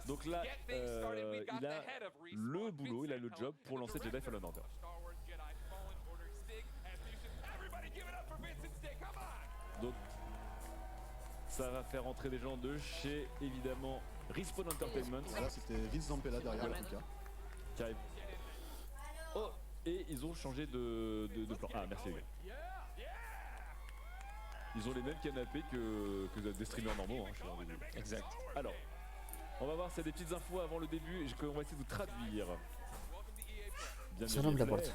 Donc là, il a le boulot, il a le job pour lancer Jedi Fallen Order. Donc ça va faire entrer des gens de chez, évidemment, Respawn Entertainment. Là, c'était Riz Zampella derrière, en tout cas. Qui arrive. Oh, et ils ont changé de plan. Ah, merci les gars. Ils ont les mêmes canapés que des streamers normaux. Hein, exact. Alors, on va voir s'il y a des petites infos avant le début. On va essayer de vous traduire. Ça nomme la porte.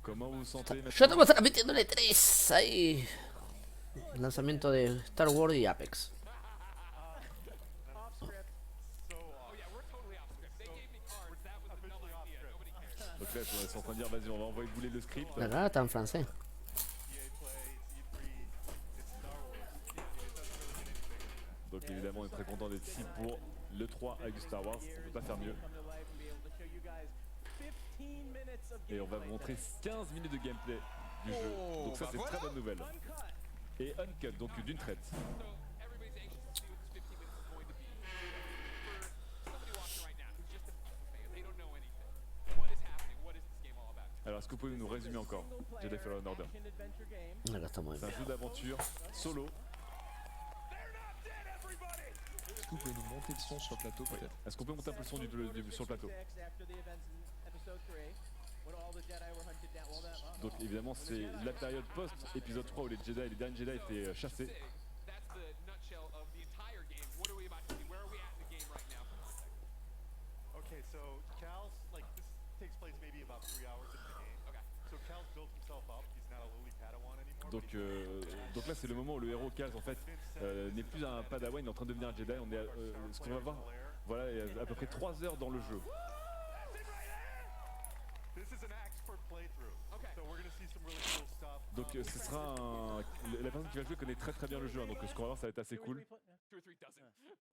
Comment vous vous sentez maintenant? Ya estamos transmitiéndole 3 ahí. Lanzamiento de Star Wars y Apex. Donc là, ils sont en train de dire, vas-y, on va envoyer bouler le script. Là, está en français. Donc évidemment, on est très content d'être ici pour le 3 avec du Star Wars. On peut pas faire mieux. Et on va vous montrer 15 minutes de gameplay du jeu. Donc ça, c'est une très bonne nouvelle. Et uncut, donc d'une traite. Alors, est-ce que vous pouvez nous résumer encore Jedi Fallen Order? C'est un jeu d'aventure solo. Est-ce que vous pouvez nous monter le son sur le plateau peut-être? Est-ce qu'on peut monter un peu le son sur le plateau? Donc évidemment c'est la période post-épisode 3 où les Jedi, les derniers Jedi étaient chassés. Donc là c'est le moment où le héros Kaz en fait n'est plus un padawan, il est en train de devenir un Jedi. On est ce qu'on va voir, voilà, il y a à peu près 3 heures dans le jeu. Donc ce sera la personne qui va jouer connaît très bien le jeu, hein, donc ce qu'on va voir ça va être assez cool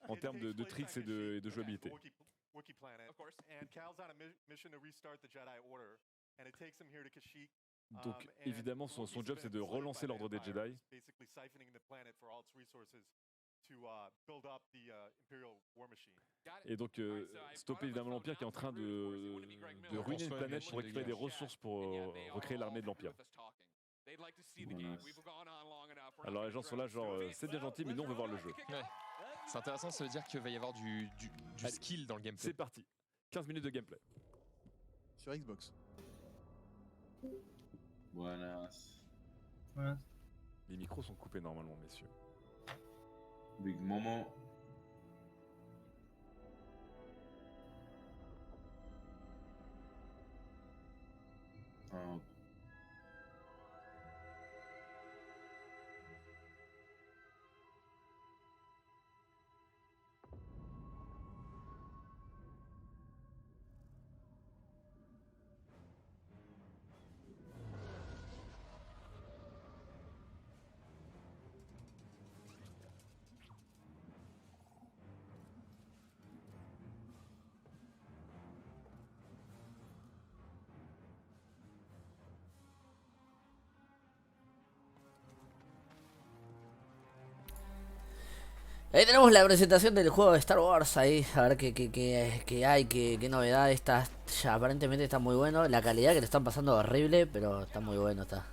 en termes de tricks et de jouabilité. Donc évidemment son job c'est de relancer l'ordre des Jedi. Et donc stopper évidemment l'Empire qui est en train de ruiner une planète pour récupérer des ressources pour recréer l'armée de l'Empire. Alors les gens sont là genre c'est bien gentil mais nous on veut voir le jeu. Ouais. C'est intéressant, ça veut dire qu'il va y avoir du skill dans le gameplay. C'est parti, 15 minutes de gameplay. Sur Xbox. Buenas. Les micros sont coupés normalement messieurs. Vicmomo. Ah, ok. Ahí tenemos la presentación del juego de Star Wars ahí, a ver qué hay, qué novedad está. Ya aparentemente está muy bueno, la calidad que le están pasando es horrible, pero está muy bueno, está.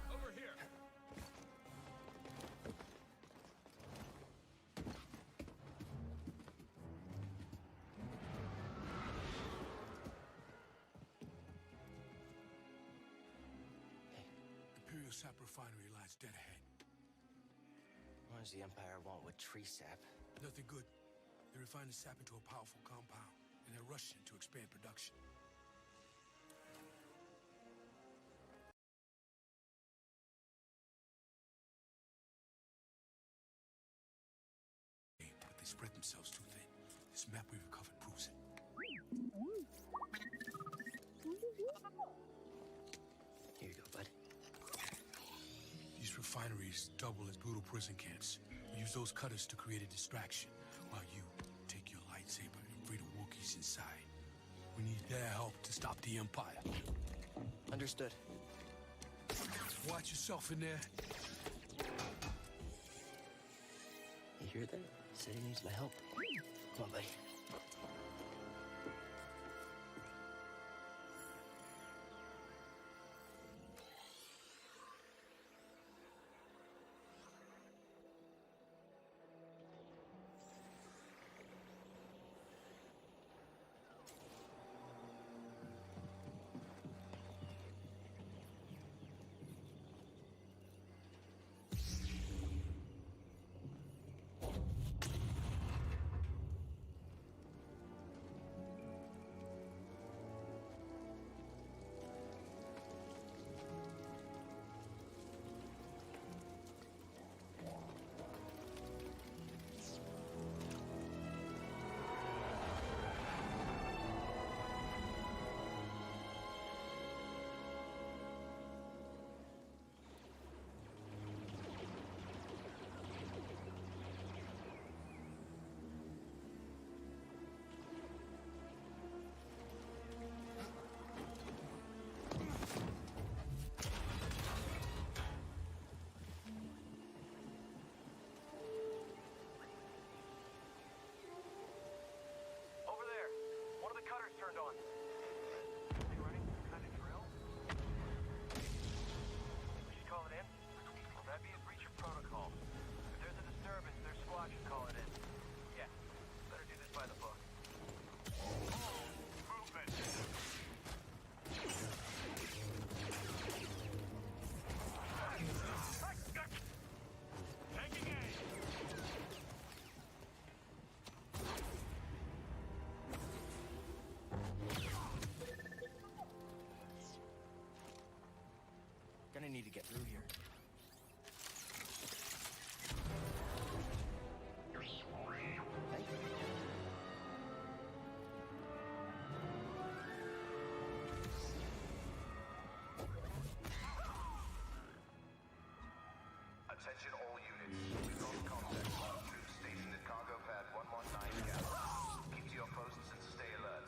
What does the Empire want with tree sap? Nothing good. They refine the sap into a powerful compound, and they're rushing to expand production. But they spread themselves too thin. This map we recovered proves it. Here you go, bud. These refineries double as brutal prison camps. We use those cutters to create a distraction, while you take your lightsaber and free the Wookiees inside. We need their help to stop the Empire. Understood. Watch yourself in there. hear that? City needs my help. Come on, buddy. Gonna need to get through here. Attention all units. We've lost contact. Troops stationed at cargo pad 119 Gap. Keep to your posts and stay alert.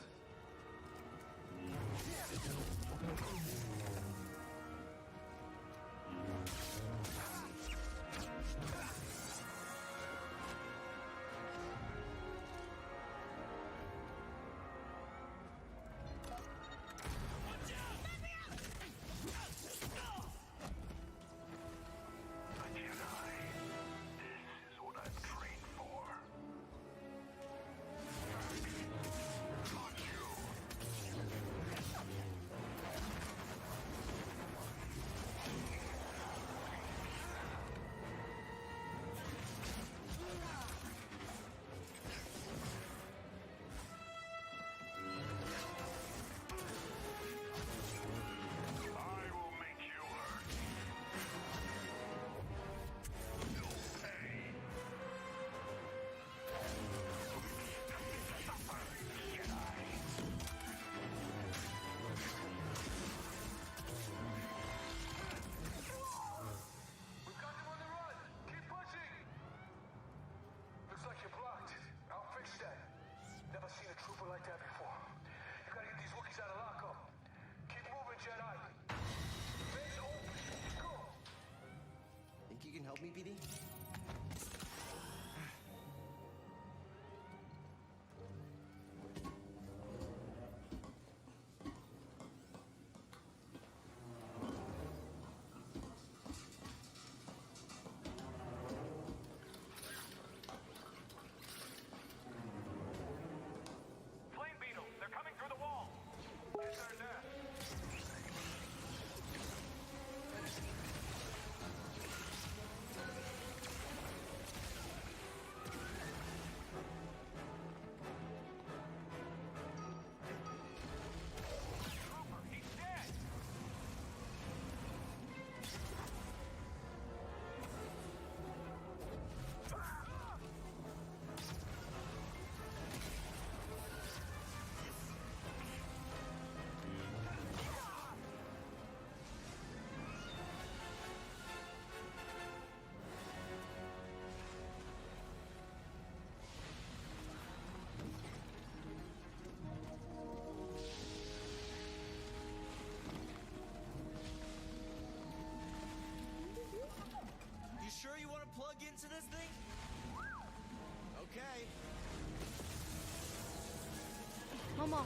Momo.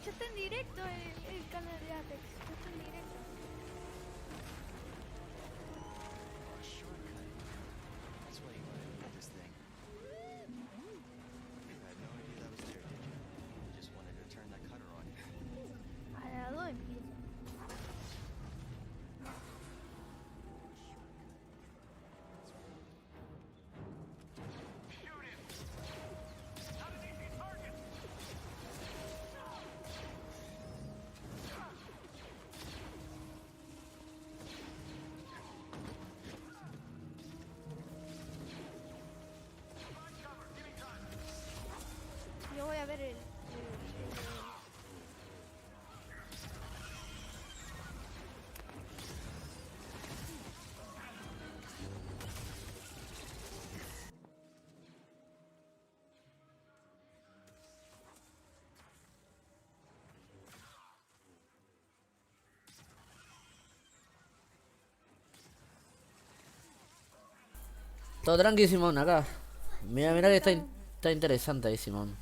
Ya está en directo el canal de Apex. Ya está en directo. A shortcut. That's why you wanted to get this thing. You had no idea that was there, did you? You just wanted to turn that cutter on. A las 2 empieza. Yo voy a ver el Todo tranqui, Simón, acá. Mira, mira que está interesante ahí, Simón.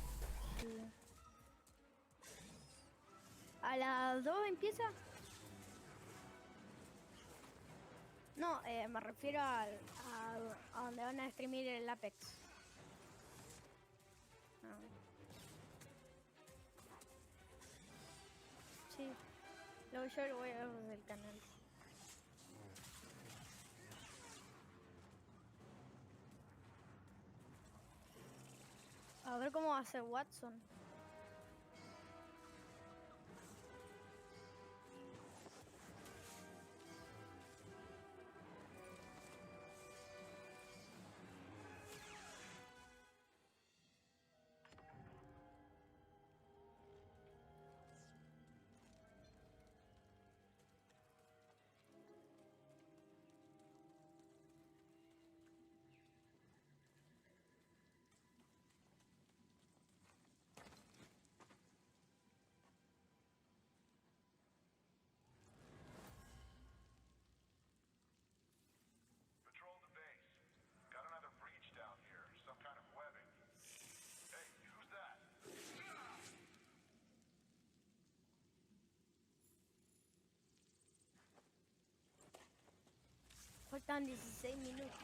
¿A las 2 empieza? No, me refiero a donde van a streamir el Apex. Ah. Sí, luego yo lo voy a ver desde el canal. A ver cómo va a ser Watson. Patrol the base. Got another breach down here. Some kind of webbing. Hey, who's that? Faltan 16 minutos.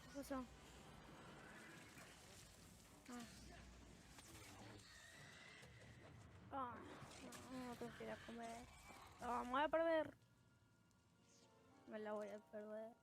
¿Qué pasó? No tengo que ir a comer. Me voy a perder. Me la voy a perder.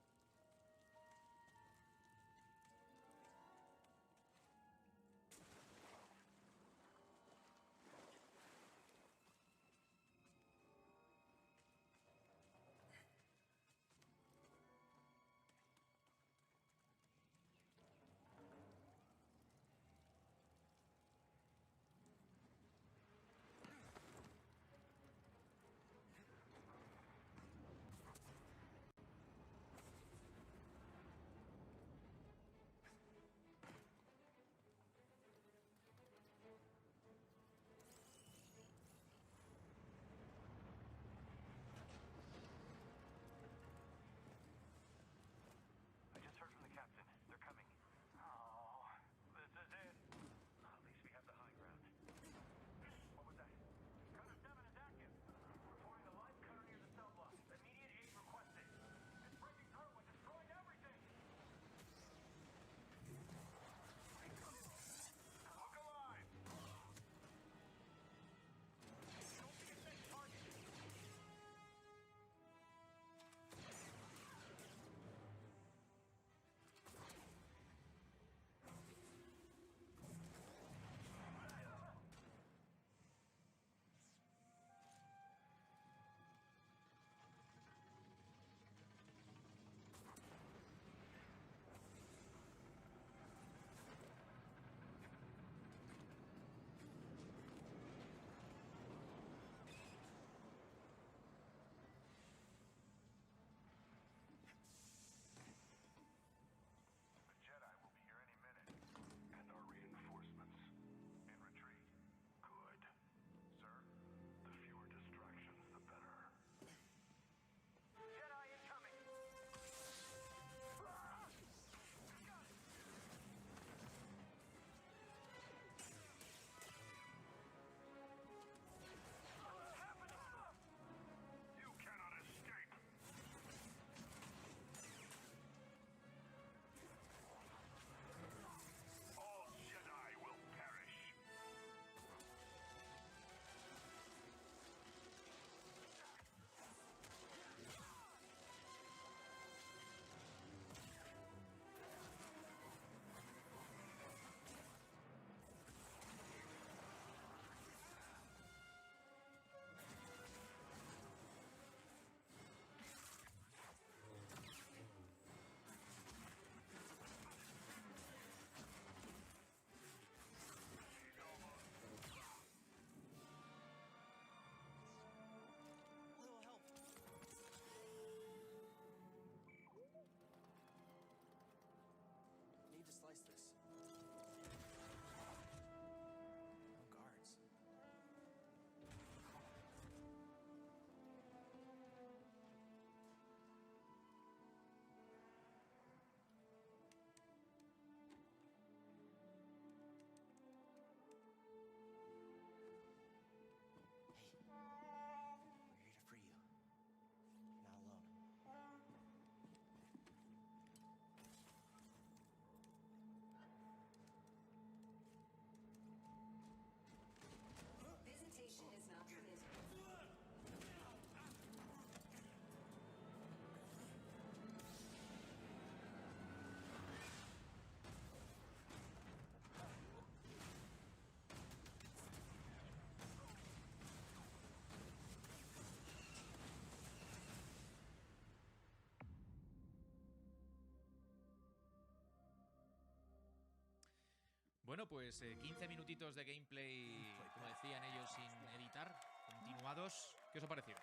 Bueno, pues 15 minutitos de gameplay, como decían ellos, sin editar, continuados. ¿Qué os ha parecido?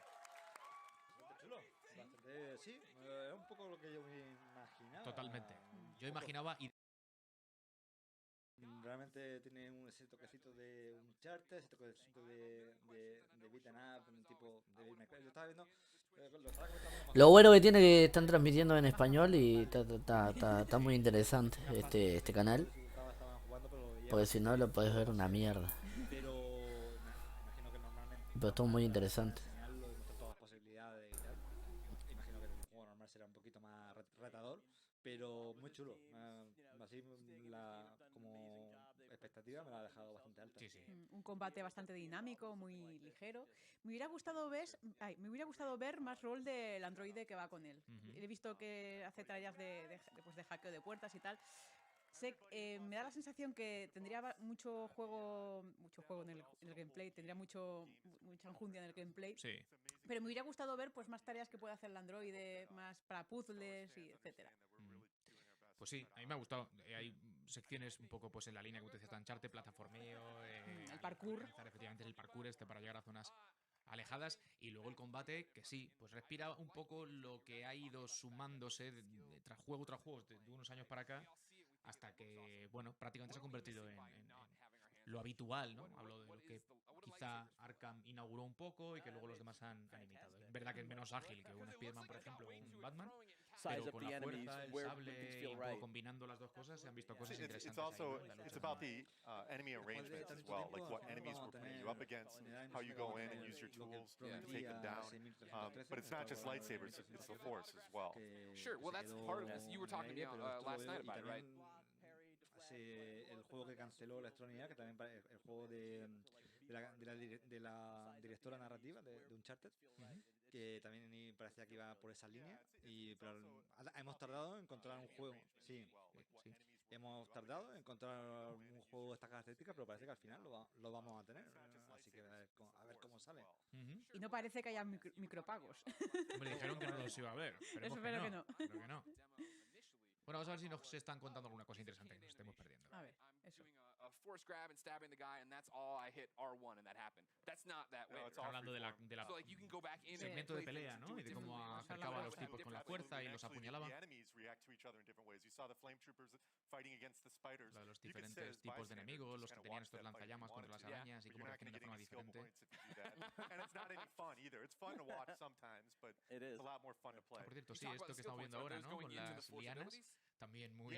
Chulo, bastante, sí, es un poco lo que yo me imaginaba. Totalmente. Yo imaginaba y realmente tiene ese toquecito de Uncharted, ese toquecito de beat'em up, un tipo de Devil May Cry. Yo estaba viendo, lo estaba comentando con Lo bueno que tiene que están transmitiendo en español y está muy interesante este canal. estaban jugando, pero lo veía Porque si no lo puedes ver una mierda. pero imagino que normalmente Pero estuvo muy interesante. enseñarlo y mostrar todas las posibilidades y tal. Imagino que el juego normal será un poquito más retador, pero muy chulo. Así como expectativa me la ha dejado bastante alta. sí, sí. Un combate bastante dinámico, muy ligero. Me hubiera gustado ver más rol del androide que va con él. He visto que hace tareas de hackeo de puertas y tal. Me da la sensación que tendría mucho juego en el gameplay, tendría mucha enjundia en el gameplay. Sí. Pero me hubiera gustado ver pues más tareas que puede hacer el androide, más para puzzles y etcétera. Pues sí, a mí me ha gustado. Hay secciones un poco pues en la línea que ustedes están, Uncharted, plataformeo, el parkour. Efectivamente, el parkour para llegar a zonas alejadas, y luego el combate, que sí, pues respira un poco lo que ha ido sumándose tras juego de unos años para acá, hasta que, bueno, prácticamente se ha convertido en lo habitual, ¿no? Hablo de lo que quizá Arkham inauguró un poco y que luego los demás han imitado. Es verdad que es menos ágil que un Spider-Man, por ejemplo, o un Batman, pero con la fuerza, el sable y un poco combinando las dos cosas se han visto cosas interesantes. It's also it's about the enemy arrangements as well, like what enemies we're putting you up against, how you go in and use your tools to take them down. But it's not just lightsabers; it's the Force as well. Sure. Well, that's part of this. You were talking to me last night about it, right? El juego que canceló Electronic Arts, que también el juego de la directora narrativa de Uncharted, que también parecía que iba por esa línea, pero hemos tardado en encontrar un juego, sí. Hemos tardado en encontrar un juego de estas características, pero parece que al final lo vamos a tener, así que a ver cómo sale. Y no parece que haya micropagos. Me dijeron que no los iba a ver. Espero que no. Espero que no. Bueno, vamos a ver si nos estestán contando alguna cosa interesante que nos estemos perdiendo. A ver, eso. A force grab and stabbing the guy, and that's all I hit R1 and that happened. That's not that way. Está hablando de la So like you can go back in segmento de pelea, ¿no? Y de cómo acercaba a los tipos con la fuerza y los apuñalaba. The enemies react to each other in different ways. You saw the flame troopers fighting against the spiders. Los diferentes tipos de enemigos, los que tenían estos lanzallamas contra las arañas y cómo reaccionan de forma diferente. And it's not any fun either. It's fun to watch sometimes, but it's a lot more fun to play. Por cierto, sí, esto que estamos viendo ahora, ¿no? Con las lianas, también muy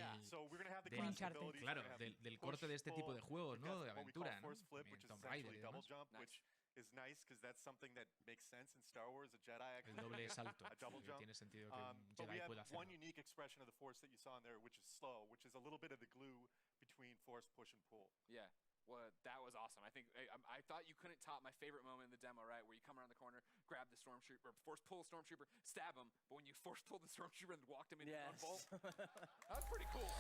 claro, del corte de este tipo de juegos, ¿no? De aventura, ¿no? Tomb Raider y demás. Is nice because that's something that makes sense in Star Wars. A Jedi el doble salto, a double jump. Tiene sentido que un Jedi pueda hacer. One unique expression of the Force that you saw in there, which is slow, which is a little bit of the glue between Force push and pull. Yeah. Well, that was awesome. I think I thought you couldn't top my favorite moment in the demo, right? Where you come around the corner, grab the stormtrooper, force pull the stormtrooper, stab him, but when you force pull the stormtrooper and walked him into one bolt, that was pretty cool.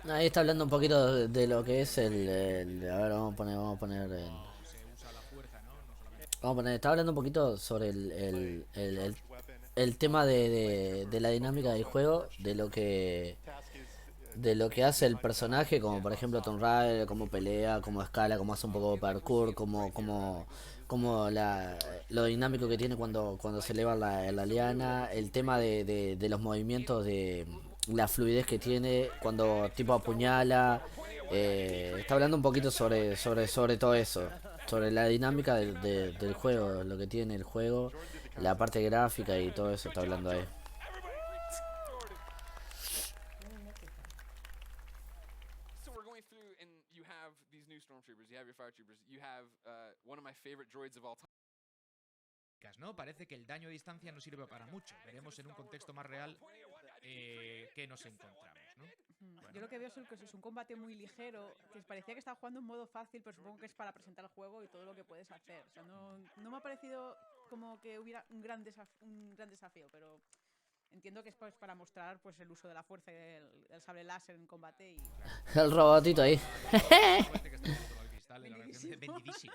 Ahí está hablando un poquito de lo que es el a ver, vamos a poner se usa la fuerza, ¿no? está hablando un poquito sobre el tema de la dinámica del juego, de lo que hace el personaje, como por ejemplo Tomb Raider, cómo pelea, cómo escala, cómo hace un poco de parkour, lo dinámico que tiene cuando se eleva la liana, el tema de los movimientos, de la fluidez que tiene cuando tipo apuñala. Está hablando un poquito sobre todo eso, sobre la dinámica del juego, lo que tiene el juego, la parte gráfica y todo eso está hablando ahí. Stormtroopers, you have your fire troopers, you have one of my favorite droids of all time. ¿No? Parece que el daño a distancia no sirve para mucho. Veremos en un contexto más real qué nos encontramos, ¿no? Bueno. Yo lo que veo es que es un combate muy ligero, que parecía que estaba jugando en modo fácil, pero supongo que es para presentar el juego y todo lo que puedes hacer. O sea, no me ha parecido como que hubiera un gran desafío, pero entiendo que es pues para mostrar pues el uso de la fuerza y del sable láser en combate y el robotito ahí. Vendidísimo.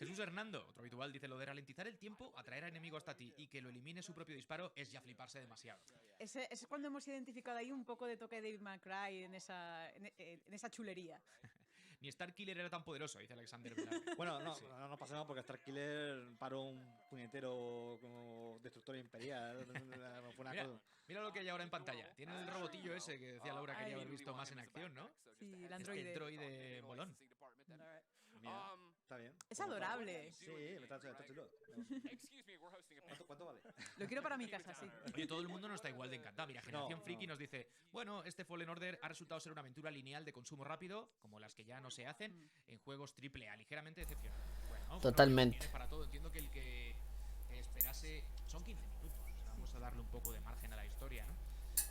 Jesús Hernando, otro habitual, dice: lo de ralentizar el tiempo, atraer a enemigo hasta ti y que lo elimine su propio disparo es ya fliparse demasiado. Ese es cuando hemos identificado ahí un poco de toque de David McCray en esa chulería. Ni Starkiller era tan poderoso, dice Alexander Velarde. Bueno, no pasa nada porque Starkiller paró un puñetero como destructor imperial. Fue una cosa. Mira lo que hay ahora en pantalla. Tienen el robotillo ese que decía Laura que quería haber visto más en acción, ¿no? Sí, el androide. Este droide molón. Mira, está bien. Es adorable. Sí, está chulo. ¿Cuánto vale? Lo quiero para mi casa, sí. Oye, todo el mundo no está igual de encantado. Mira, Generación Friki nos dice: bueno, este Fallen Order ha resultado ser una aventura lineal de consumo rápido, como las que ya no se hacen en juegos AAA, ligeramente decepcionante. Bueno, totalmente. Para todo, entiendo que el que esperase... Son 15 minutos, vamos a darle un poco de margen a la historia, ¿no?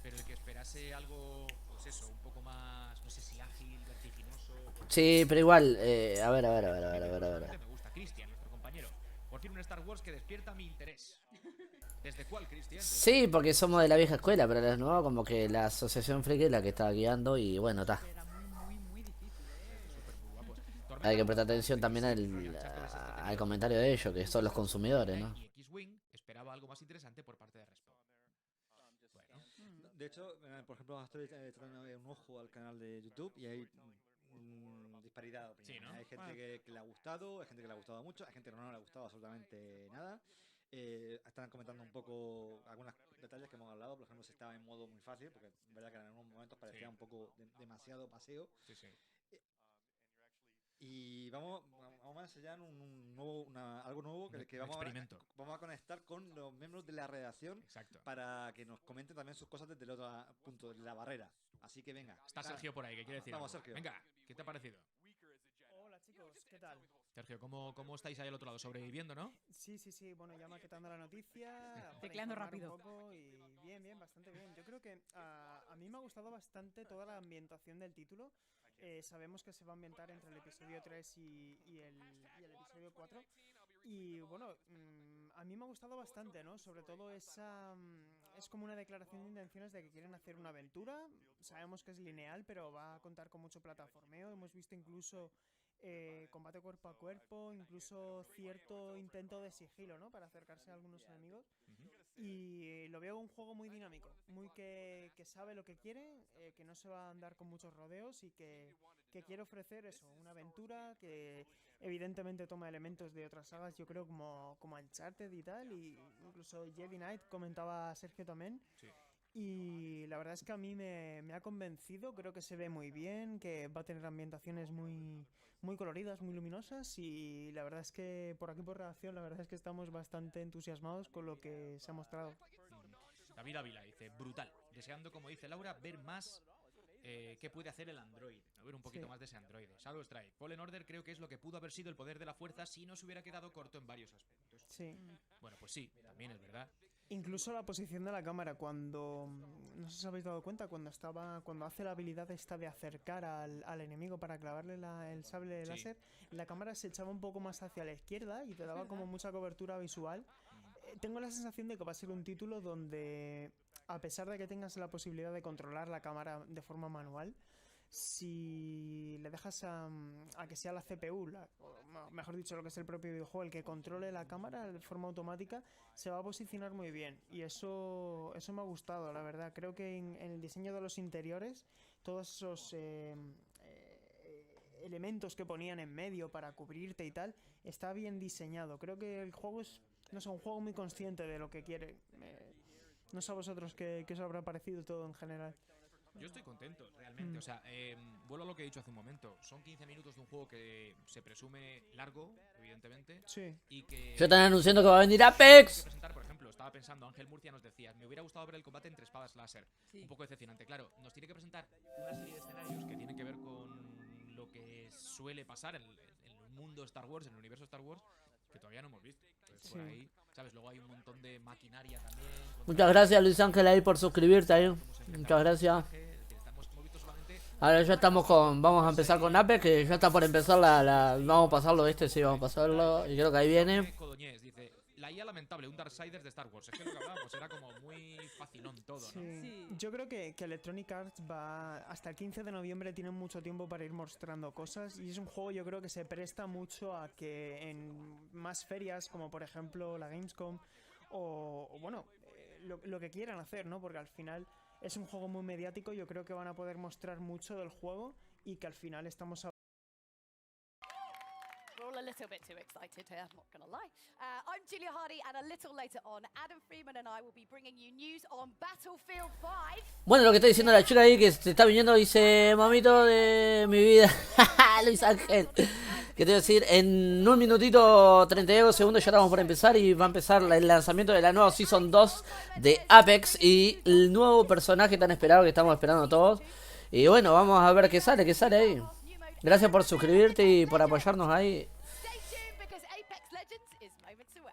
Pero el que esperase algo, pues eso, un poco más, no sé si ágil, vertiginoso... Sí, pero igual, a ver. Me gusta Cristian, nuestro compañero. Por fin un Star Wars que despierta mi interés. ¿Desde cuál, Cristian? Sí, porque somos de la vieja escuela, pero los nuevos como que la asociación friki es la que está guiando y bueno, está. Muy difícil, Hay que prestar atención también al comentario de ellos, que son los consumidores, ¿no? Y X-Wing esperaba algo más interesante por parte de Respawn. Bueno. De hecho, por ejemplo, estoy echando un ojo al canal de YouTube y hay disparidad de opiniones. Sí, ¿no? Hay gente que le ha gustado, hay gente que le ha gustado mucho, hay gente que no le ha gustado absolutamente nada. Están comentando un poco algunos detalles que hemos hablado. Por ejemplo, si estaba en modo muy fácil, porque es verdad que en algunos momentos parecía un poco demasiado paseo. Sí. Y vamos a enseñar algo nuevo que vamos a conectar con los miembros de la redacción. Exacto. Para que nos comenten también sus cosas desde el otro punto, de la barrera. Así que venga. Está Sergio por ahí, que quiere decir Vamos, algo. Sergio. Venga, ¿qué te ha parecido? Hola chicos, ¿qué tal? Sergio, ¿cómo estáis ahí al otro lado? ¿Sobreviviendo, no? Sí, bueno, ya maquetando la noticia. Tecleando para rápido. un poco y bien, bastante bien. Yo creo que a mí me ha gustado bastante toda la ambientación del título. Sabemos que se va a ambientar entre el episodio 3 y el episodio 4. Y bueno, a mí me ha gustado bastante, ¿no? Sobre todo es como una declaración de intenciones de que quieren hacer una aventura. Sabemos que es lineal, pero va a contar con mucho plataformeo. Hemos visto incluso combate cuerpo a cuerpo, incluso cierto intento de sigilo, ¿no? Para acercarse a algunos enemigos. Y lo veo un juego muy dinámico, muy que sabe lo que quiere, que no se va a andar con muchos rodeos y que quiere ofrecer eso, una aventura que evidentemente toma elementos de otras sagas, yo creo como Uncharted y tal, y incluso Jedi Knight comentaba Sergio también. Sí. Y la verdad es que a mí me ha convencido, creo que se ve muy bien, que va a tener ambientaciones muy coloridas, muy luminosas, y la verdad es que por aquí por reacción, la verdad es que estamos bastante entusiasmados con lo que se ha mostrado. David Ávila dice: brutal, deseando, como dice Laura, ver más qué puede hacer el Android, a ver un poquito más de ese Android. Shadow Strike, Fallen Order creo que es lo que pudo haber sido el poder de la fuerza si no se hubiera quedado corto en varios aspectos. Sí. Bueno, pues sí, también es verdad. Incluso la posición de la cámara, cuando no sé si os habéis dado cuenta, cuando hace la habilidad esta de acercar al enemigo para clavarle el sable láser, la cámara se echaba un poco más hacia la izquierda y te daba como mucha cobertura visual. Tengo la sensación de que va a ser un título donde, a pesar de que tengas la posibilidad de controlar la cámara de forma manual, si le dejas a que sea la CPU, o mejor dicho, lo que es el propio videojuego, el que controle la cámara de forma automática, se va a posicionar muy bien. Y eso me ha gustado, la verdad. Creo que en el diseño de los interiores, todos esos elementos que ponían en medio para cubrirte y tal, está bien diseñado. Creo que el juego es, no sé, un juego muy consciente de lo que quiere. No sé a vosotros qué os habrá parecido todo en general. Yo estoy contento, realmente. O sea, vuelvo a lo que he dicho hace un momento. Son 15 minutos de un juego que se presume largo, evidentemente. Sí. Y que... Ya están anunciando que va a venir Apex. Presentar, por ejemplo, estaba pensando, Ángel Murcia nos decía: me hubiera gustado ver el combate entre espadas láser. Un poco decepcionante. Claro, nos tiene que presentar una serie de escenarios que tienen que ver con lo que suele pasar en el mundo Star Wars, en el universo Star Wars, que todavía no hemos visto. Entonces, por ahí, ¿sabes? Luego hay un montón de maquinaria también. Muchas gracias, Luis Ángel, ahí por suscribirte ahí. Muchas gracias. Ahora ya estamos vamos a empezar con Apex, que ya está por empezar vamos a pasarlo sí, vamos a pasarlo, y creo que ahí viene. Codoñez dice: la IA lamentable, un Darksiders de Star Wars. Es que lo que hablábamos era como muy facilón todo, ¿no? Sí. Yo creo que Electronic Arts va hasta el 15 de noviembre, tienen mucho tiempo para ir mostrando cosas y es un juego, yo creo que se presta mucho a que en más ferias, como por ejemplo la Gamescom o bueno, lo que quieran hacer, ¿no? Porque al final es un juego muy mediático, yo creo que van a poder mostrar mucho del juego y que al final estamos We're all a little bit too excited here, I'm not going to lie. I'm Julia Hardy, and a little later on, Adam Freeman and I will be bringing you news on Battlefield 5. Bueno, lo que está diciendo la chica ahí que se está viniendo, dice: mamito de mi vida, Luis Ángel. ¿Qué te voy a decir? En un minutito 32 segundos ya estamos por empezar y va a empezar el lanzamiento de la nueva Season 2 de Apex y el nuevo personaje tan esperado que estamos esperando todos. Y bueno, vamos a ver qué sale ahí. Gracias por suscribirte y por apoyarnos ahí. Stay tuned because Apex Legends is moments away.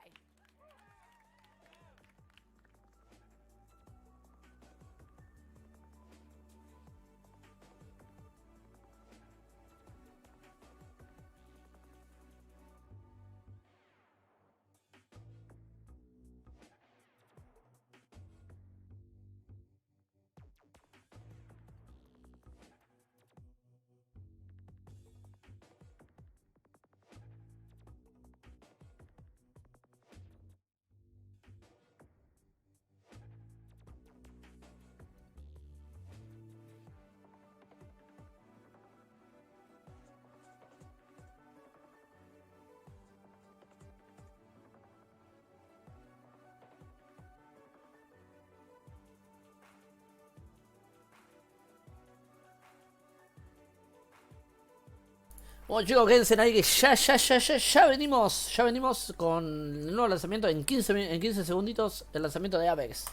Bueno, chicos, quédense ahí que ya venimos con el nuevo lanzamiento en 15 segunditos, el lanzamiento de Apex.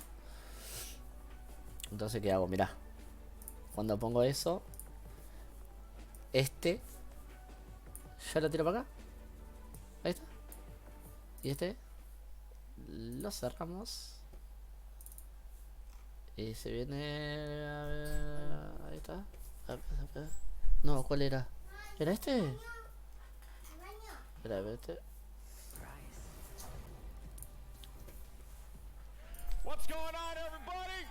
Entonces, ¿qué hago? Mirá, cuando pongo eso, ya lo tiro para acá. Ahí está. Y lo cerramos. Y se viene... A ver, ahí está. No, ¿cuál era? ¿Era este? Era este. What's going on, everybody?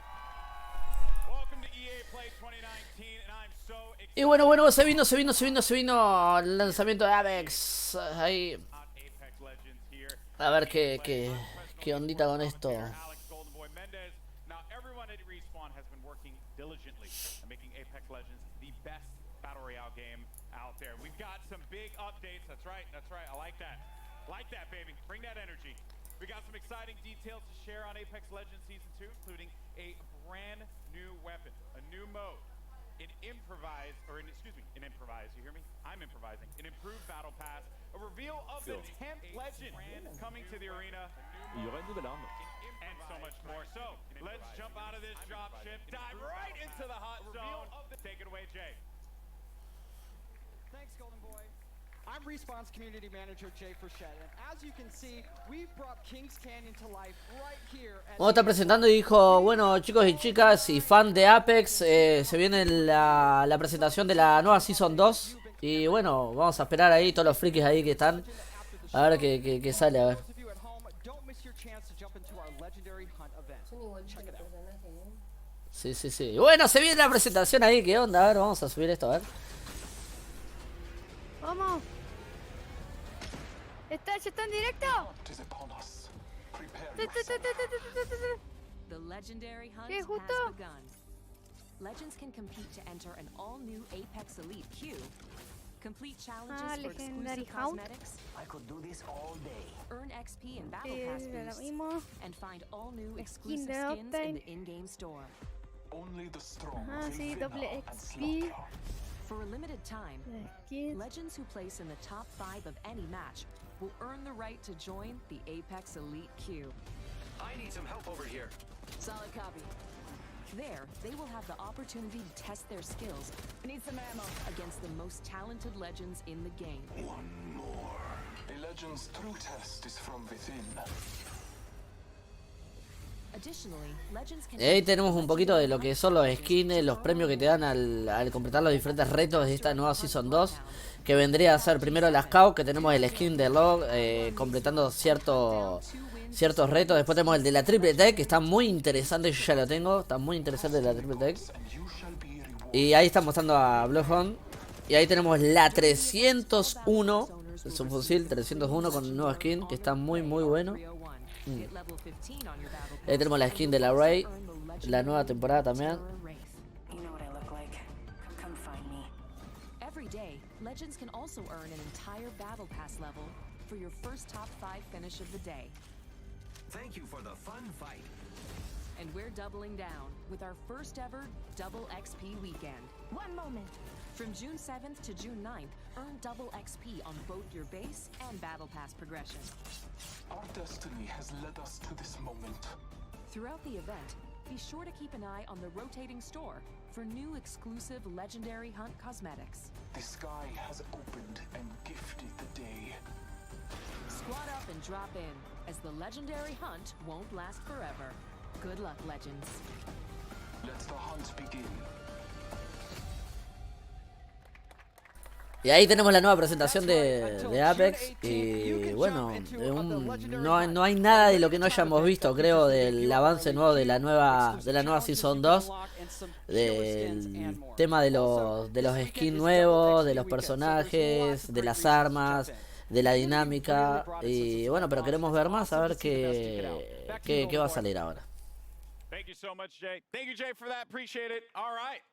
Welcome to EA Play 2019 and I'm so excited. Y bueno, se vino el lanzamiento de Apex. Ahí. A ver qué ondita con esto. Now everyone at Respawn has been working diligently and making Apex Legends the best battle royale game out there. We've got some big updates. That's right. I like that. Like that, baby. Bring that energy. We got some exciting details to share on Apex Legends Season 2, including a brand new weapon, a new mode, an improvise, you hear me? I'm improvising. An improved battle pass, a reveal of the 10th legend coming to the arena. Il y aura une nouvelle arme. And so much more. So, let's jump out of this dropship, dive right into the hot zone. Take it away, Jay. Thanks, Golden Boy. I'm Respawn's community manager, Jay Frechette, and as you can see, we've brought Kings Canyon to life right here at... Vamos a estar presentando y dijo: bueno, chicos y chicas y fan de Apex, se viene la presentación de la nueva Season 2. Y bueno, vamos a esperar ahí todos los frikis ahí que están. A ver qué sale, a ver. Sí. Y bueno, se viene la presentación ahí, ¿qué onda? A ver, vamos a subir esto, a ver. Vamos. ¿Ya está en directo? The legendary hunt ¿Qué, has justo? begun. Legends can compete to enter an all-new Apex Elite queue. Complete challenges for Legendary exclusive Hunt. cosmetics. I could do this all day. Earn XP and battle Sí, pass es lo boosts, mismo. and find all new Skin exclusive de skins in Octane. the in-game store. Only the strong Sí, doble XP. For a limited time, legends who place in the top 5 of any match will earn the right to join the Apex Elite queue. I need some help over here. Solid copy. There, they will have the opportunity to test their skills. I need some ammo against the most talented legends in the game. One more. A legend's true test is from within. A Y ahí tenemos un poquito de lo que son los skins, los premios que te dan al completar los diferentes retos de esta nueva Season 2. Que vendría a ser primero la Scout, que tenemos el skin de Log, completando ciertos retos. Después tenemos el de la Triple Tech, que está muy interesante, yo ya lo tengo. Está muy interesante la Triple Tech. Y ahí está mostrando a Bloodhound. Y ahí tenemos la 301, es un fusil 301 con el nuevo skin, que está muy bueno. Ahí tenemos la skin de la Ray, la nueva temporada también. Every day, Legends can also earn an entire Battle Pass level for your first top 5 finish of the day. Thank you for the fun fight. And we're doubling down with our first ever Double XP weekend. One moment. From June 7th to June 9th, earn double XP on both your base and Battle Pass progression. Our destiny has led us to this moment. Throughout the event, be sure to keep an eye on the rotating store for new exclusive Legendary Hunt cosmetics. The sky has opened and gifted the day. Squad up and drop in, as the Legendary Hunt won't last forever. Good luck, Legends. Let the hunt begin. Y ahí tenemos la nueva presentación de Apex. Y bueno, no hay nada de lo que no hayamos visto, creo, del avance nuevo de la nueva Season 2. Del tema de los skins nuevos, de los personajes, de las armas, de la dinámica. Y bueno, pero queremos ver más, a ver qué va a salir ahora. Thank you so much, Jay. Thank you, Jay, for that. Appreciate it. All right.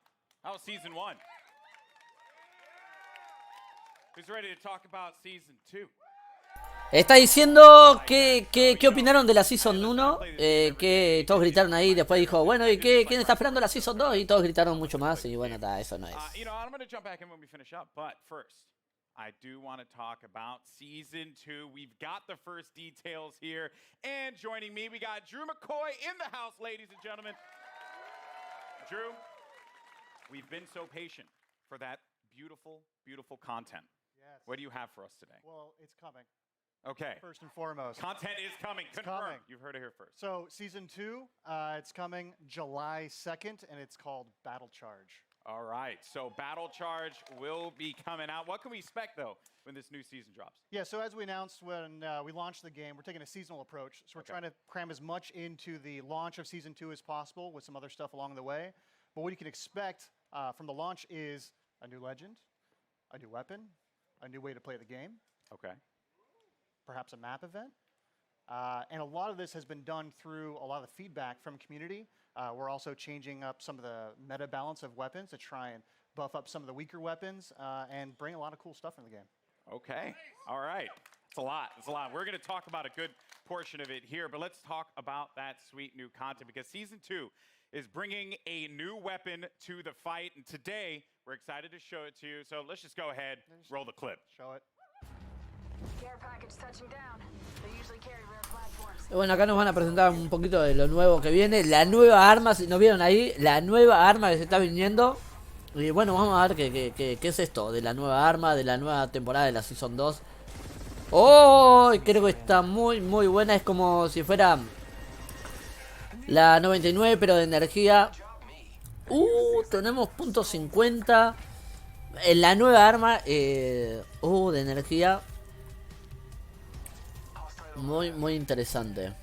That was Season 1. Who's ready to talk about Season 2? Está diciendo qué opinaron de la Season 1, que todos gritaron ahí, después dijo, bueno, ¿y quién está esperando la Season 2? Y todos gritaron mucho más, y bueno, eso no es. You know, I'm going to jump back in when we finish up, but first, I do want to talk about Season 2. We've got the first details here, and joining me, we got Drew McCoy in the house, ladies and gentlemen. Drew, we've been so patient for that beautiful, beautiful content. Yes. What do you have for us today? Well, it's coming. Okay. First and foremost. Content is coming. It's Confirmed. coming. You've heard it here first. So, Season 2, it's coming July 2nd, and it's called Battle Charge. All right. So, Battle Charge will be coming out. What can we expect, though, when this new season drops? Yeah, so as we announced when we launched the game, we're taking a seasonal approach. So, we're trying to cram as much into the launch of Season 2 as possible with some other stuff along the way. But what you can expect from the launch is a new legend, a new weapon, a new way to play the game. Okay. Perhaps a map event. And a lot of this has been done through a lot of the feedback from community. We're also changing up some of the meta balance of weapons to try and buff up some of the weaker weapons and bring a lot of cool stuff in the game. Okay. All right. It's a lot. It's a lot. We're going to talk about a good portion of it here, but let's talk about that sweet new content because Season 2 is bringing a new weapon to the fight, and today we're excited to show it to you. So let's just go ahead, roll the clip. Show it. Care package touching down. They usually carry rare platforms. Y bueno, acá nos van a presentar un poquito de lo nuevo que viene, la nueva arma, si nos vieron ahí, la nueva arma que se está viniendo. Y bueno, vamos a ver qué es esto, de la nueva arma, de la nueva temporada de la Season 2. ¡Oh! Creo que está muy buena, es como si fuera la 99 pero de energía. Tenemos punto 50 en la nueva arma de energía. Muy interesante.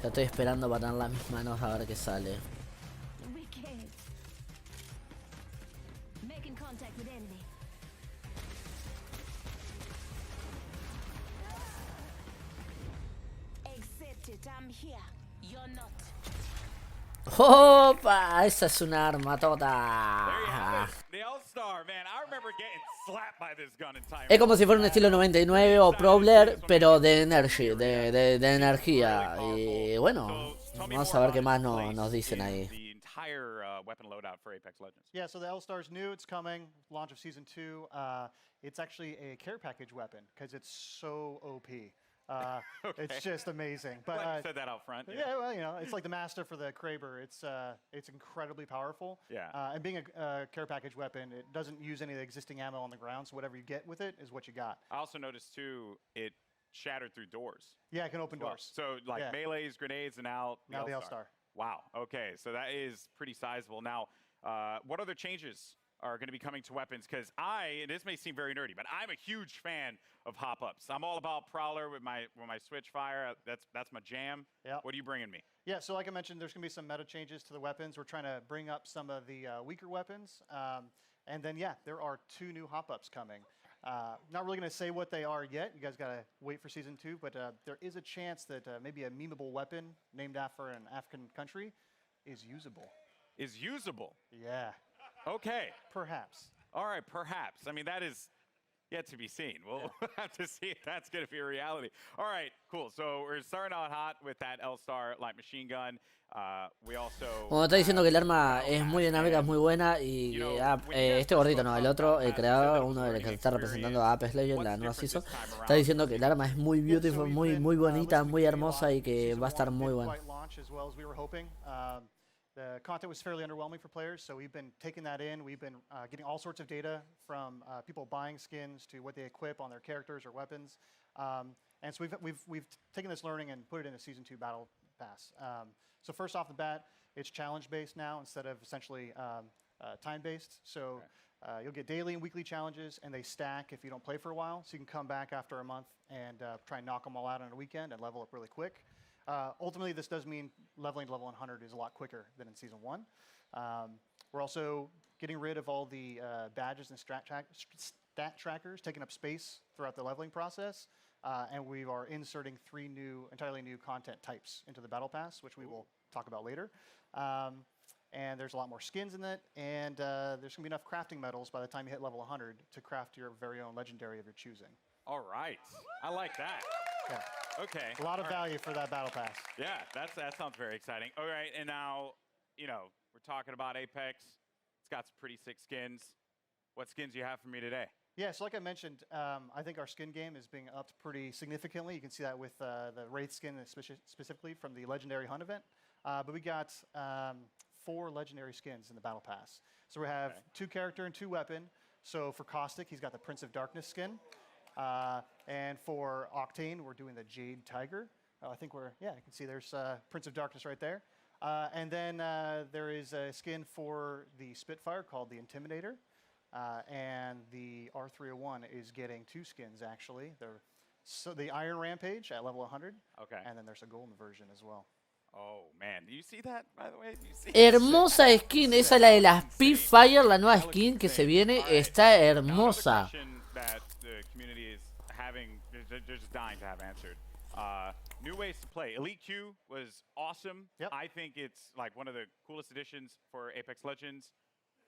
Ya estoy esperando para tener las mis manos a ver qué sale. ¡Opa! Esa es una arma toda. Es como si fuera un estilo 99 o Prowler, pero de energy, de energía. Y bueno, vamos a ver qué más nos dicen ahí. Yeah, so the L-Star's new, it's coming, launch of Season 2. It's actually a care package weapon, because it's so OP. Okay. It's just amazing. But Glad you said that out front. Yeah, well, you know, it's like the master for the Kraber. It's incredibly powerful. Yeah. And being a care package weapon, it doesn't use any of the existing ammo on the ground, so whatever you get with it is what you got. I also noticed too, it shattered through doors. Yeah, it can open Well, doors. so like melees, grenades, and now the L-Star. Wow. Okay, so that is pretty sizable. Now, what other changes are going to be coming to weapons? Because this may seem very nerdy, but I'm a huge fan of hop-ups. I'm all about Prowler with my switch fire. That's my jam. Yeah. What are you bringing me? Yeah, so like I mentioned, there's going to be some meta changes to the weapons. We're trying to bring up some of the weaker weapons. And then, yeah, there are 2 new hop-ups coming. Not really going to say what they are yet. You guys got to wait for Season 2. But there is a chance that maybe a memeable weapon named after an African country is usable. Is usable? Yeah. Okay. Perhaps. All right, perhaps. I mean, that is yet to be seen. We'll have to see if that's going to be a reality. All right, cool. So we're starting out hot with that L-Star light machine gun. We also... Bueno, está diciendo que el arma es muy dinámica, es muy buena y que este gordito, no, el otro, el creador, uno de los que está representando a Apex Legends, la nueva season, está diciendo que el arma es muy beautiful, muy bonita, muy hermosa y que va a estar muy buena. The content was fairly underwhelming for players, so we've been taking that in. We've been getting all sorts of data from people buying skins to what they equip on their characters or weapons. And so we've taken this learning and put it in a Season 2 Battle Pass. So first off the bat, it's challenge-based now instead of essentially time-based. So you'll get daily and weekly challenges, and they stack if you don't play for a while. So you can come back after a month and try and knock them all out on a weekend and level up really quick. Ultimately, this does mean leveling to level 100 is a lot quicker than in Season 1. We're also getting rid of all the badges and stat trackers, taking up space throughout the leveling process. And we are inserting 3 entirely new content types into the Battle Pass, which we will talk about later. And there's a lot more skins in it, and there's going to be enough crafting metals by the time you hit level 100 to craft your very own legendary of your choosing. All right. I like that. Yeah. Okay. A lot of value for that Battle Pass. Yeah, that sounds very exciting. All right, and now, we're talking about Apex. It's got some pretty sick skins. What skins do you have for me today? Yeah, so like I mentioned, I think our skin game is being upped pretty significantly. You can see that with the Wraith skin specifically from the Legendary Hunt event. But we got 4 legendary skins in the Battle Pass. So we have 2 character and 2 weapon. So for Caustic, he's got the Prince of Darkness skin. And for Octane, we're doing the Jade Tiger. I think you can see there's Prince of Darkness right there. And then there is a skin for the Spitfire called the Intimidator. And the R301 is getting 2 skins, actually. So the Iron Rampage at level 100. Okay. And then there's a golden version as well. Oh, man. Do you see that, by the way? Hermosa skin, esa es la de la Spitfire, la nueva skin que se viene, está hermosa. They're just dying to have answered. New ways to play. Elite Q was awesome. Yep. I think it's like one of the coolest additions for Apex Legends.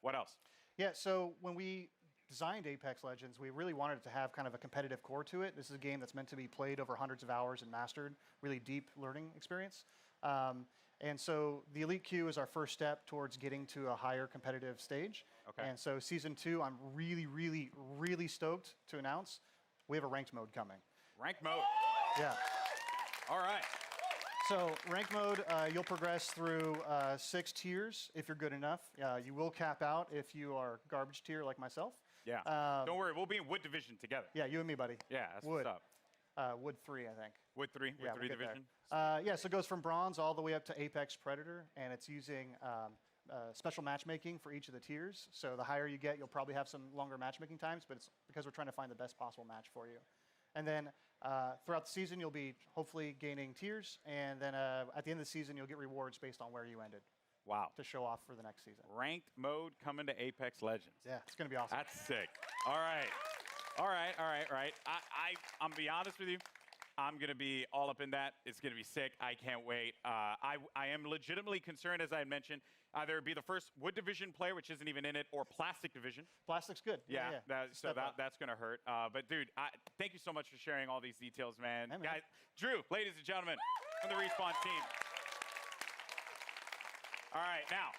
What else? Yeah, so when we designed Apex Legends, we really wanted it to have kind of a competitive core to it. This is a game that's meant to be played over hundreds of hours and mastered, really deep learning experience. And so the Elite Q is our first step towards getting to a higher competitive stage. Okay. And so Season 2, I'm really stoked to announce we have a ranked mode coming. Ranked mode? Yeah. All right. So ranked mode, you'll progress through 6 tiers if you're good enough. You will cap out if you are garbage tier like myself. Yeah. Don't worry, we'll be in Wood Division together. Yeah, you and me, buddy. Yeah, that's Wood. what's up. Wood 3, I think. Wood 3? Wood 3 division? Yeah, so it goes from bronze all the way up to Apex Predator, and it's using special matchmaking for each of the tiers. So the higher you get, you'll probably have some longer matchmaking times, but it's because we're trying to find the best possible match for you. And then throughout the season, you'll be hopefully gaining tiers, and then at the end of the season, you'll get rewards based on where you ended. Wow. To show off for the next season. Ranked mode coming to Apex Legends. Yeah, it's going to be awesome. That's sick. All right. I'm going to be honest with you. I'm going to be all up in that. It's going to be sick. I can't wait. I am legitimately concerned, as I had mentioned, either be the first Wood Division player, which isn't even in it, or Plastic Division. Plastic's good. Yeah. That's going to hurt. But, dude, thank you so much for sharing all these details, man. Hey, man. Guys, Drew, ladies and gentlemen, from the Respawn team. All right, now,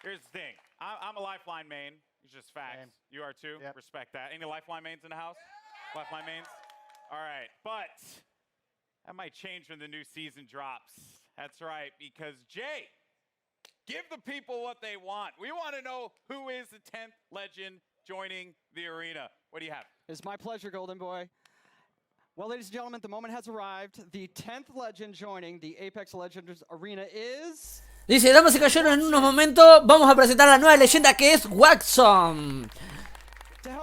here's the thing. I'm a Lifeline main. It's just facts. Same. You are too? Yep. Respect that. Any Lifeline mains in the house? Lifeline mains? All right, but that might change when the new season drops. That's right, because Jay, give the people what they want. We want to know who is the 10th legend joining the arena. What do you have? It's my pleasure, Golden Boy. Well, ladies and gentlemen, the moment has arrived. The 10th legend joining the Apex Legends Arena is... Dice, damas y caballeros, en unos momentos vamos a presentar la nueva leyenda que es Watson.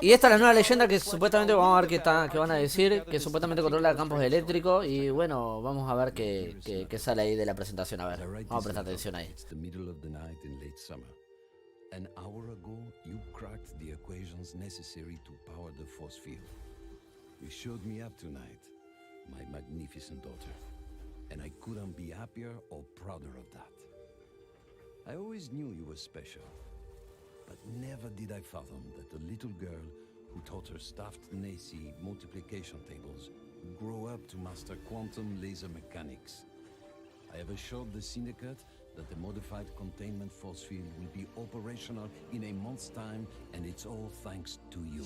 Y esta es la nueva leyenda que supuestamente vamos a ver qué van a decir, que supuestamente controla campos eléctricos. Y bueno, vamos a ver qué sale ahí de la presentación. A ver, vamos a prestar atención ahí. An hour ago, you cracked the equations necessary to power the force field. You showed me up tonight, my magnificent daughter, and I couldn't be happier or prouder of that. I always knew you were special, but never did I fathom that the little girl who taught her staffed Nacy multiplication tables would grow up to master quantum laser mechanics. I have assured the Syndicate that the modified containment force field will be operational in a month's time, and it's all thanks to you.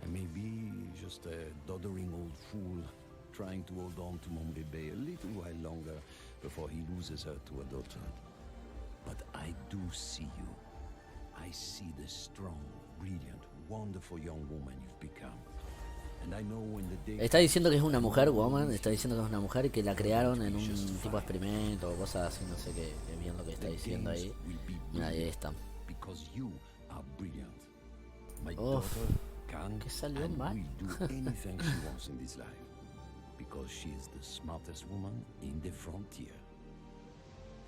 I may be just a doddering old fool trying to hold on to mon bébé a little while longer before he loses her to adulthood. But I do see you. I see the strong, brilliant, wonderful young woman you've become. Está diciendo que es una mujer, woman. Está diciendo que es una mujer y que la crearon en un tipo de experimento o cosas así, no sé qué bien lo que está diciendo ahí. Mira, ahí está. Uf, ¿qué salió mal?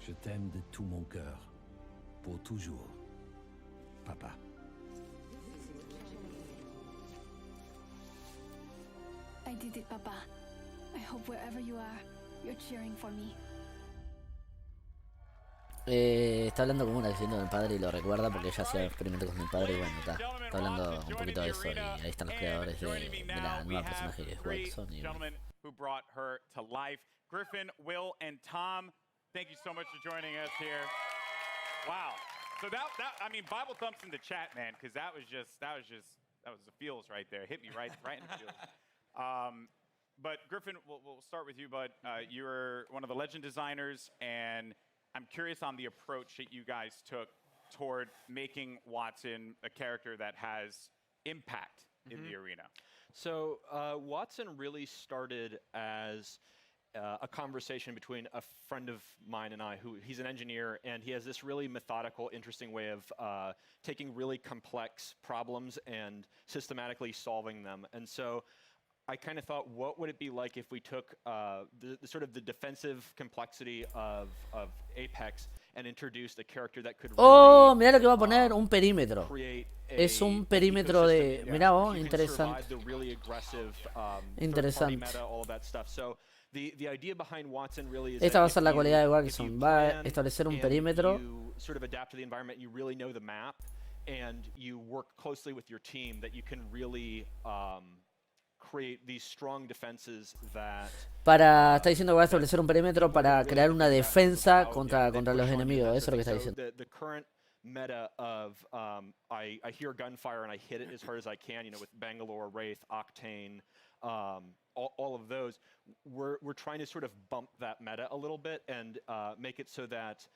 Je t'aime de tout mon cœur, pour toujours, papa. I did it, Papa. I hope wherever you are, you're cheering for me. Está hablando como una diciendo del padre y lo recuerda porque ella hacía experimentos con el padre y bueno, está hablando un poquito de eso y ahí están los creadores de la nueva personaje que es Watson. Who brought her to life. Griffin, Will, and Tom, thank you so much for joining us here. Wow. So that I mean, Bible thumps in the chat, man, because that was the feels right there. Hit me right in the feels. But Griffin, we'll start with you, bud. You're one of the legend designers, and I'm curious on the approach that you guys took toward making Watson a character that has impact in the arena. So Watson really started as a conversation between a friend of mine and I, who he's an engineer, and he has this really methodical, interesting way of taking really complex problems and systematically solving them. And so I kind of thought, what would it be like if we took the sort of the defensive complexity of Apex and introduced a character that could Oh, mira lo que va a poner, un perímetro. Es un perímetro de... Mirá vos, interesante. Interesante. Esta va a ser la cualidad de Watson. Va a establecer un perímetro. And you work closely with your team that you can really create these strong defenses that está diciendo que va a establecer un perímetro para crear una defensa contra los enemigos. Eso es lo que está diciendo. The current meta of I hear gunfire and I hit it as hard as I can, you know, with Bangalore, Wraith, Octane, all of those. We're trying to sort of bump that meta a little bit and make it so that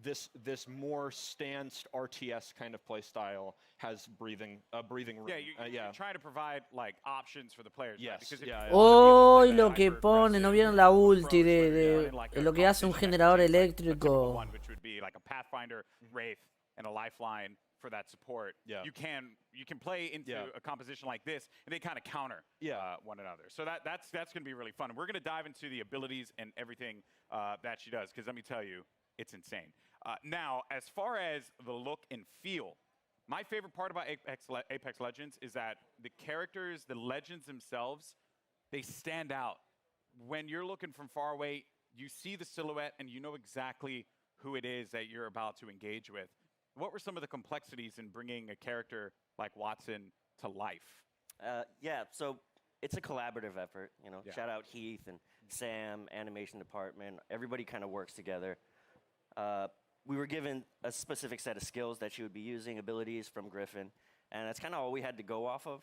this more stanced RTS kind of play style has breathing room. Yeah, you're trying to provide like options for the players. Yes. Right? Oh, lo que pone, no vieron la ulti de lo que hace un generador eléctrico. Which would be like a Pathfinder, Wraith, and a Lifeline for that support. Yeah. You can play into a composition like this, and they kind of counter one another. So that's going to be really fun. And we're going to dive into the abilities and everything that she does, because let me tell you, it's insane. Now, as far as the look and feel, my favorite part about Apex Legends is that the characters, the legends themselves, they stand out. When you're looking from far away, you see the silhouette and you know exactly who it is that you're about to engage with. What were some of the complexities in bringing a character like Watson to life? Yeah, so it's a collaborative effort. You know, shout out Heath and Sam, animation department. Everybody kind of works together. We were given a specific set of skills that she would be using, abilities from Griffin, and that's kind of all we had to go off of.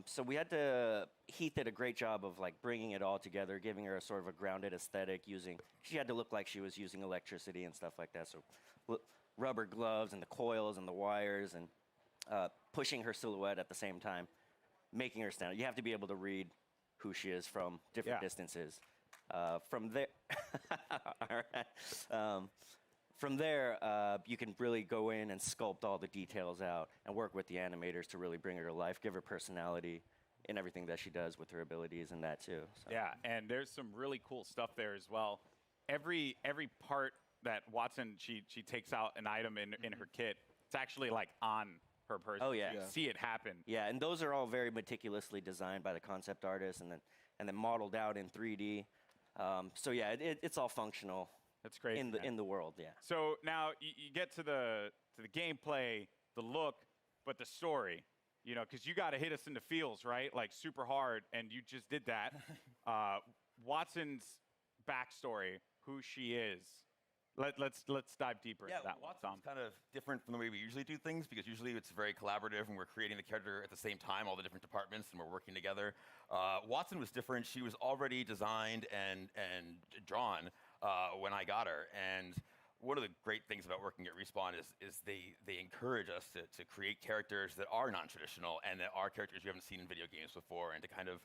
So we had to, Heath did a great job of like bringing it all together, giving her a sort of a grounded aesthetic she had to look like she was using electricity and stuff like that. So rubber gloves and the coils and the wires, and pushing her silhouette at the same time, making her stand out. You have to be able to read who she is from different distances. From there, all right. From there, you can really go in and sculpt all the details out and work with the animators to really bring her to life, give her personality in everything that she does with her abilities and that too. So. Yeah, and there's some really cool stuff there as well. Every part that Watson, she takes out an item in her kit, it's actually like on her person. Oh yeah. You see it happen. Yeah, and those are all very meticulously designed by the concept artist and then modeled out in 3D. So yeah, it's all functional. That's great in the world. Yeah. So now you get to the gameplay, the look, but the story. You know, because you got to hit us in the feels, right? Like super hard, and you just did that. Watson's backstory, who she is. Let's dive deeper into that one, Tom. Watson's kind of different from the way we usually do things, because usually it's very collaborative and we're creating the character at the same time, all the different departments, and we're working together. Watson was different. She was already designed and drawn when I got her. And one of the great things about working at Respawn is they encourage us to create characters that are non-traditional and that are characters you haven't seen in video games before, and to kind of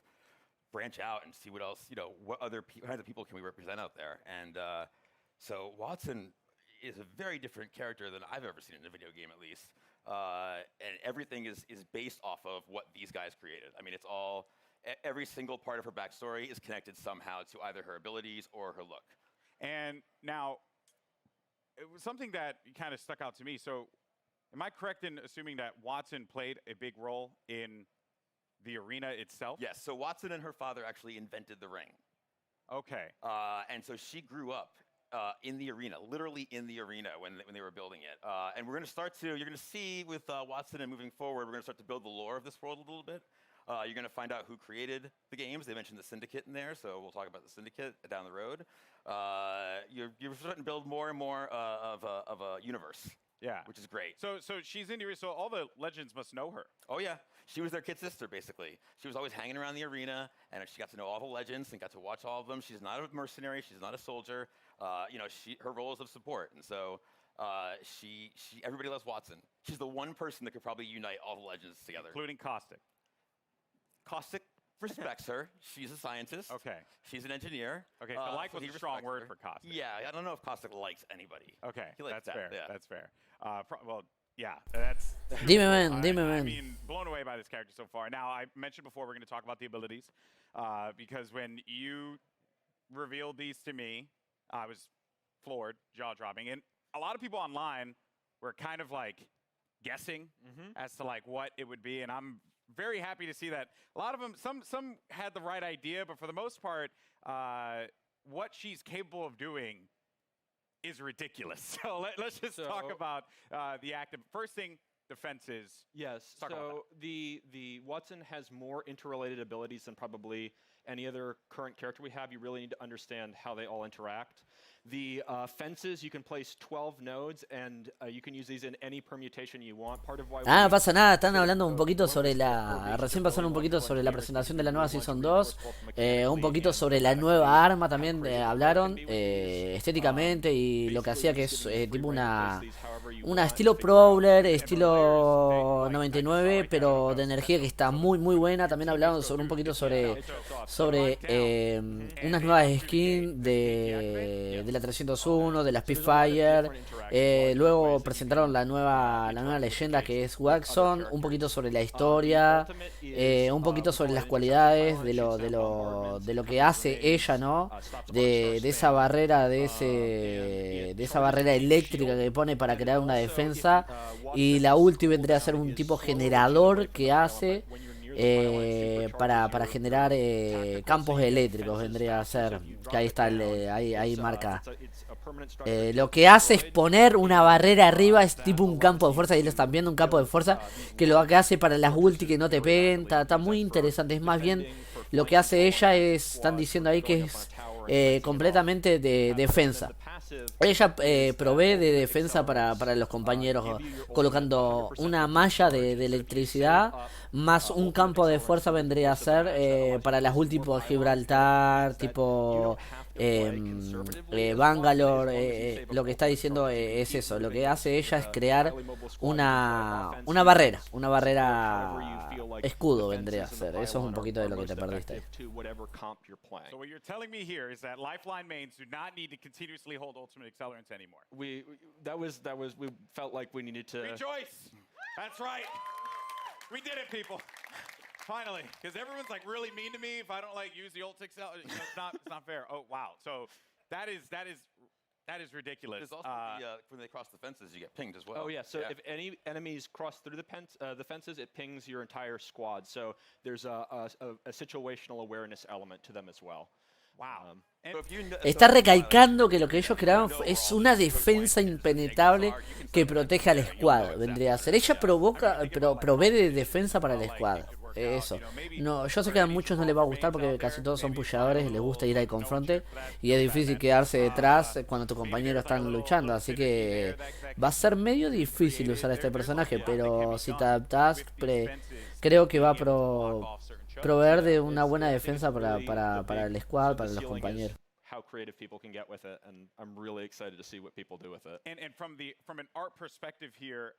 branch out and see what else, what other kinds of people can we represent out there. And so Watson is a very different character than I've ever seen in a video game, at least. And everything is based off of what these guys created. I mean, it's all, every single part of her backstory is connected somehow to either her abilities or her look. And now, it was something that kind of stuck out to me. So, am I correct in assuming that Watson played a big role in the arena itself? Yes, so Watson and her father actually invented the ring. Okay. And so she grew up in the arena, literally in the arena when they were building it. And we're going to start to, you're going to see with Watson and moving forward, we're going to start to build the lore of this world a little bit. You're going to find out who created the games. They mentioned the Syndicate in there, so we'll talk about the Syndicate down the road. You're starting to build more and more of a universe. Yeah, which is great. So she's in the arena. So all the legends must know her. Oh yeah, she was their kid sister basically. She was always hanging around the arena, and she got to know all the legends and got to watch all of them. She's not a mercenary. She's not a soldier. Her role is of support, and so everybody loves Watson. She's the one person that could probably unite all the legends together, including Caustic. Caustic respects her. She's a scientist. Okay. She's an engineer. Okay, so like was a strong word for Caustic. Yeah, I don't know if Caustic likes anybody. Okay, that's fair. Yeah. That's fair. Well, yeah, that's... Dime, man. I mean, blown away by this character so far. Now, I mentioned before we're going to talk about the abilities, because when you revealed these to me, I was floored, jaw-dropping. And a lot of people online were kind of like guessing as to like what it would be, and I'm very happy to see that a lot of them, some had the right idea, but for the most part, what she's capable of doing is ridiculous. So let's just talk about the active. First thing, defenses. Yes. So the Watson has more interrelated abilities than probably any other current character we have. You really need to understand how they all interact. The fences, you can place 12 nodes, and you can use these in any permutation you want. Part of why no pasa nada, están hablando un poquito sobre recién pasaron un poquito sobre la presentación de la nueva Season 2, un poquito sobre la nueva arma también hablaron, estéticamente y lo que hacía que es tipo una estilo Prowler, estilo 99, pero de energía que está muy buena. También hablaron sobre un poquito sobre unas nuevas skins de la 301, de la Spitfire. Luego presentaron la nueva leyenda que es Waxon, un poquito sobre la historia, un poquito sobre las cualidades de lo que hace ella, ¿no? De esa barrera, de esa barrera eléctrica que pone para crear una defensa. Y la ulti vendría a ser un tipo generador que hace para generar campos eléctricos, vendría a ser, que ahí está, ahí marca. Lo que hace es poner una barrera arriba, es tipo un campo de fuerza, y lo están viendo, un campo de fuerza, que lo que hace para las ulti que no te peguen, está muy interesante. Es más bien lo que hace ella, están diciendo ahí que es completamente de defensa. Ella provee de defensa para los compañeros, colocando una malla de electricidad más un campo de fuerza vendría a ser para las últimas Gibraltar, tipo Bangalore. Lo que está diciendo es eso. Lo que hace ella es crear una barrera, escudo vendría a ser. Eso es un poquito de lo que te perdiste ahí. So what you're telling me here is that Lifeline mains do not need to continuously hold ultimate accelerants anymore. We felt like we needed to Rejoice! That's right. We did it, people. Finally, because everyone's like really mean to me if I don't like use the ult accelerant. You know, it's not fair. Oh wow. So that is ridiculous. There's also when they cross the fences, you get pinged as well. Oh yeah. So if any enemies cross through the fences, it pings your entire squad. So there's a situational awareness element to them as well. Wow. Está recalcando que lo que ellos crearon es una defensa impenetrable que protege al squad, vendría a ser. Ella provee de defensa para el squad. Eso. No, yo sé que a muchos no les va a gustar porque casi todos son pusheadores y les gusta ir al confronte y es difícil quedarse detrás cuando tus compañeros están luchando, así que va a ser medio difícil usar a este personaje, pero si te adaptás, creo que va a proveer de una buena defensa para el squad, para los compañeros. How creative people can get with it, and I'm really excited to see what people do with it. And from an art perspective here,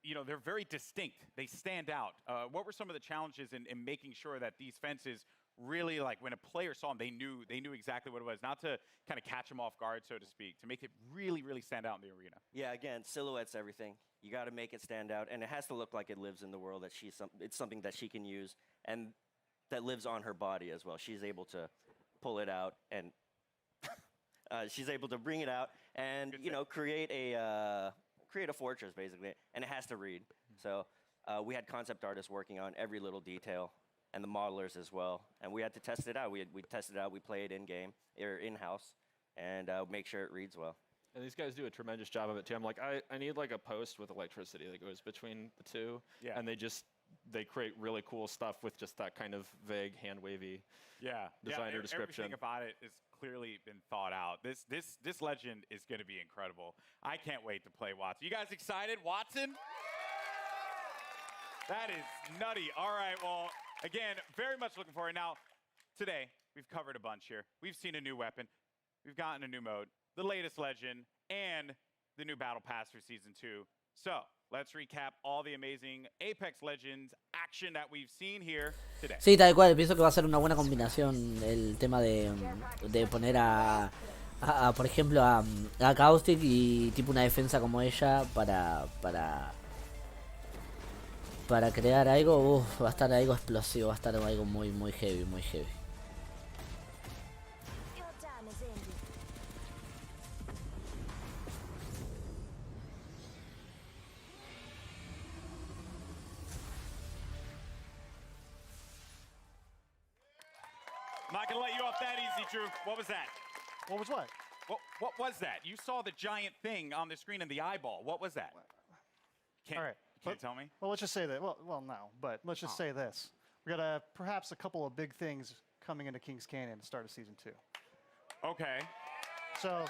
you know, they're very distinct. They stand out. What were some of the challenges in making sure that these fences really, like, when a player saw them, they knew exactly what it was, not to kind of catch them off guard, so to speak, to make it really, really stand out in the arena? Yeah, again, silhouette's everything. You got to make it stand out, and it has to look like it lives in the world, that it's something that she can use, and that lives on her body as well. She's able to pull it out, and she's able to bring it out, and, you know, create a fortress, basically, and it has to read. So we had concept artists working on every little detail, and the modelers as well, and we had to test it out. We tested it out, we play it in-game, or in-house, and make sure it reads well. And these guys do a tremendous job of it, too. I'm like, I need, like, a post with electricity that goes between the two, and they create really cool stuff with just that kind of vague, hand-wavy designer description. Everything about it is clearly been thought out. This legend is going to be incredible. I can't wait to play Watson. You guys excited? Watson? That is nutty. All right, well, again, very much looking forward. Now, today, we've covered a bunch here. We've seen a new weapon. We've gotten a new mode, the latest legend, and the new Battle Pass for Season 2. So, let's recap all the amazing Apex Legends action that we've seen here today. Sí, tal cual, pienso que va a ser una buena combinación el tema de poner a por ejemplo, a Caustic y tipo una defensa como ella para crear algo. Va a estar algo explosivo, va a estar algo muy heavy, muy heavy. Not gonna let you off that easy, Drew. What was that? What was what? What was that? You saw the giant thing on the screen in the eyeball. What was that? All right. Can't tell me? Well, let's just say that. Well, no, but let's just say this. We got perhaps a couple of big things coming into Kings Canyon at the start of Season 2. Okay. So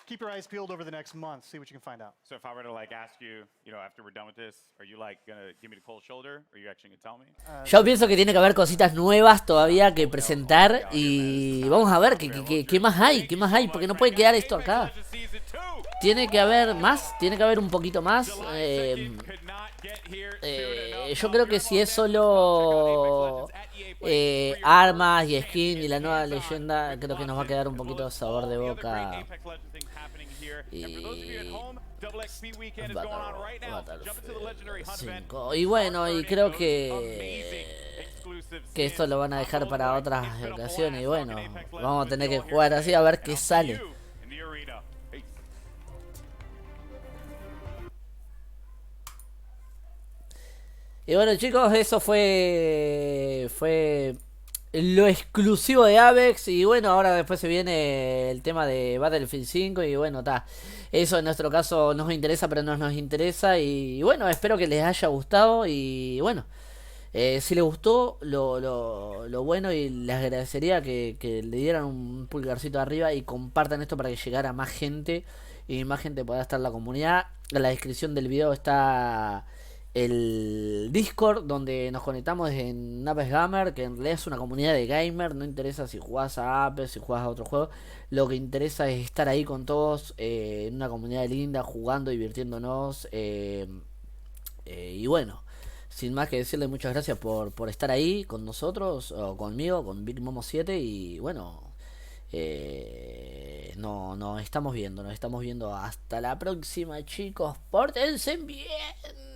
keep your eyes peeled over the next month. See what you can find out. So if I were to like ask you, you know, after we're done with this, are you like gonna give me the cold shoulder? Or are you actually gonna tell me? Yo pienso que tiene que haber cositas nuevas todavía que presentar y vamos a ver qué más hay, porque no puede quedar esto acá. Tiene que haber más, tiene que haber un poquito más. Yo creo que si es solo armas y skin y la nueva leyenda, creo que nos va a quedar un poquito de sabor de boca. Y bueno, y creo que esto lo van a dejar para otras ocasiones. Y bueno, vamos a tener que jugar así a ver qué sale. Y bueno, chicos, eso fue lo exclusivo de Apex. Y bueno, ahora después se viene el tema de Battlefield 5. Y bueno, está. Eso en nuestro caso nos interesa, pero no nos interesa. Y bueno, espero que les haya gustado. Y bueno, si les gustó, lo bueno, y les agradecería que le dieran un pulgarcito arriba y compartan esto para que llegara más gente. Y más gente pueda estar en la comunidad. En la descripción del video está el Discord, donde nos conectamos en Apes Gamer, que en realidad es una comunidad de gamer. No interesa si jugás a Apes, si jugás a otro juego. Lo que interesa es estar ahí con todos, en una comunidad linda, jugando, divirtiéndonos. Y bueno, sin más que decirle, muchas gracias por estar ahí con nosotros, o conmigo, con Vicmomo7. Y bueno, nos estamos viendo. Hasta la próxima, chicos. Pórtense bien.